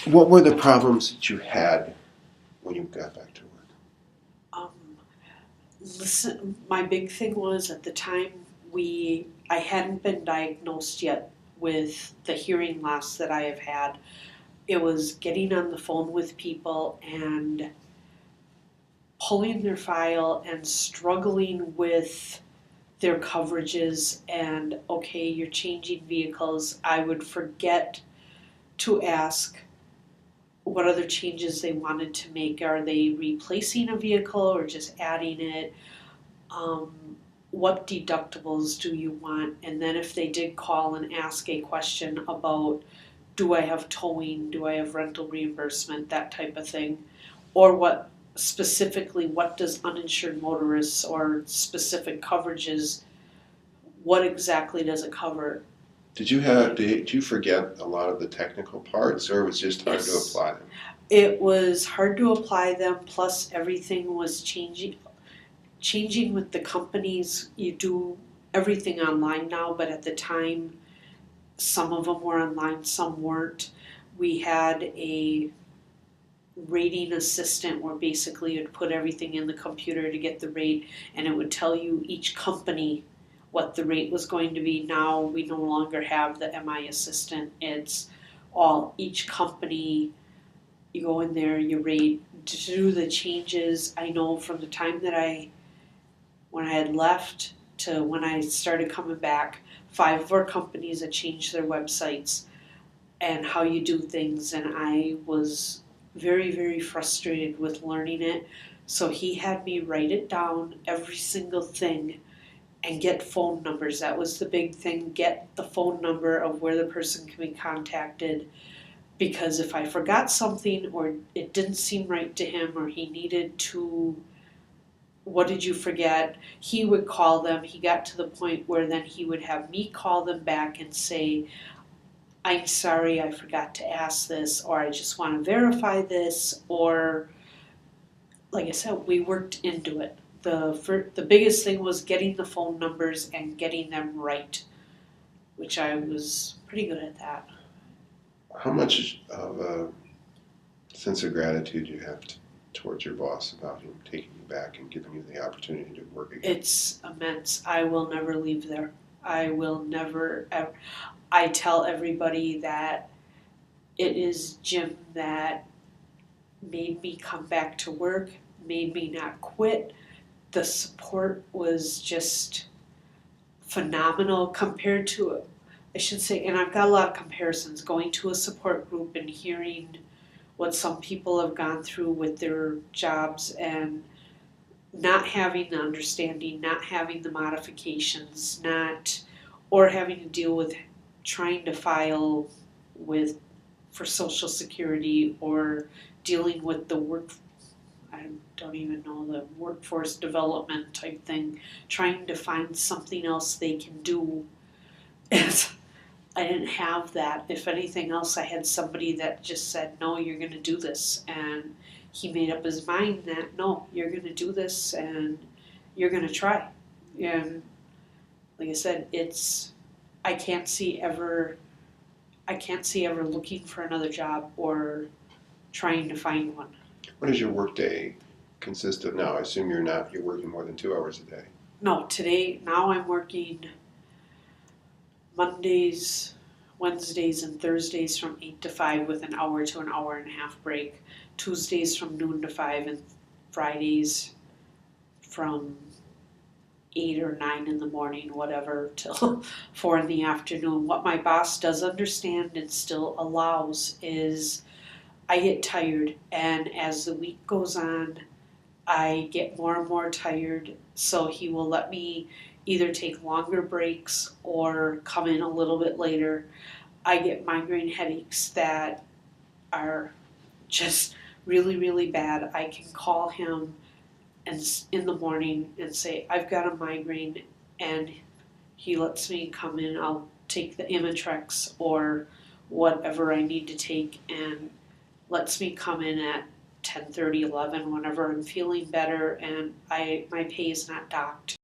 What were the problems that you had when you got back to work? Um, Listen, my big thing was at the time I hadn't been diagnosed yet with the hearing loss that I have had. It was getting on the phone with people and pulling their file and struggling with their coverages and okay, you're changing vehicles. I would forget to ask what other changes they wanted to make. Are they replacing a vehicle or just adding it? What deductibles do you want? And then if they did call and ask a question about do I have towing, do I have rental reimbursement, that type of thing, or what specifically, what does uninsured motorists or specific coverages, what exactly does it cover? Did you forget a lot of the technical parts, or it was just hard to Yes. apply them? It was hard to apply them, plus everything was changing with the companies. You do everything online now, but at the time, some of them were online, some weren't. We had a rating assistant where basically you'd put everything in the computer to get the rate, and it would tell you each company what the rate was going to be. Now we no longer have the MI assistant. It's all each company. You go in there, you rate, to do the changes. I know from the time that when I had left to when I started coming back, 5 of our companies had changed their websites and how you do things, and I was very, very frustrated with learning it. So he had me write it down, every single thing, and get phone numbers. That was the big thing, get the phone number of where the person can be contacted. Because if I forgot something or it didn't seem right to him or he needed to, what did you forget? He would call them. He got to the point where then he would have me call them back and say, I'm sorry, I forgot to ask this, or I just want to verify this, or like I said, we worked into it. The biggest thing was getting the phone numbers and getting them right, which I was pretty good at that. How much of a sense of gratitude do you have towards your boss about him taking you back and giving you the opportunity to work again? It's immense. I will never leave there. I will never ever. I tell everybody that it is Jim that made me come back to work, made me not quit. The support was just phenomenal compared to, I should say, and I've got a lot of comparisons, going to a support group and hearing what some people have gone through with their jobs and not having the understanding, not having the modifications, or having to deal with trying to file with for Social Security or dealing with the I don't even know, the workforce development type thing, trying to find something else they can do. And I didn't have that. If anything else, I had somebody that just said, no, you're going to do this. And he made up his mind that, no, you're going to do this and you're going to try. And like I said, I can't see ever, I can't see ever looking for another job or trying to find one. What does your workday consist of now? I assume you're working more than 2 hours a day. No, now I'm working Mondays, Wednesdays, and Thursdays from 8 to 5 with an hour to an hour and a half break. Tuesdays from noon to 5, and Fridays from 8 or 9 in the morning, whatever, till 4 in the afternoon. What my boss does understand and still allows is I get tired, and as the week goes on, I get more and more tired, so he will let me either take longer breaks or come in a little bit later. I get migraine headaches that are just really, really bad. I can call him and in the morning and say, I've got a migraine, and he lets me come in. I'll take the Imitrex or whatever I need to take and lets me come in at 10:30, 11 whenever I'm feeling better and my pay is not docked.